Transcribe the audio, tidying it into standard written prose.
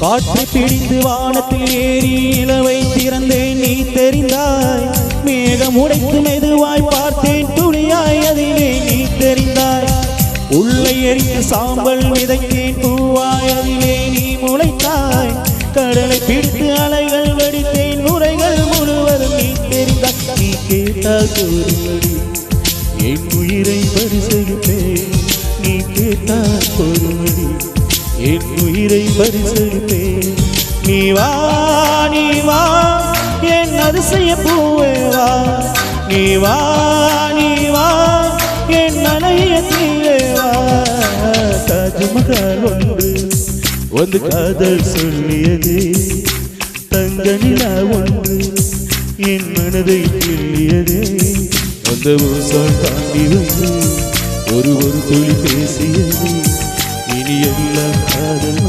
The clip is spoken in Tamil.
காற்றை பிடித்து வானத்தில் ஏறி நிலவை திறந்தேன் நீ தெரிந்தாய். மேகம் உடைத்து மெதுவாய் பார்த்தேன் துளியாய் அதிலே நீ தெரிந்தாய். உள்ளே எரித்து சாம்பல் விதைத்தேன் பூவாய் அதிலே நீ முளைத்தாய். கடலை பிடித்து அலைகள் வெடித்தேன் நுரைகள் முழுவதும் நீ தெரிந்தாய். நீ கேட்டால் பொறுமடி என் உயிரை பரிசளிப்பேன். நீ கேட்டால் பொறுமடி என் உயிரை பரிசளிப்பேன். நீ வா நீ வா என் அதிசய பூவே வா. நீ வா நீ வா என் அழகிய தீவே வா. தாஜ்மஹால் ஒன்று வந்து காதல் சொல்லியது. தங்க நிலா ஒன்று என் மனதை கிள்ளியது. அந்த ஊசல் தாண்டி வந்து ஒரு துளி பேசியது. இனி எல்லாம் காதல்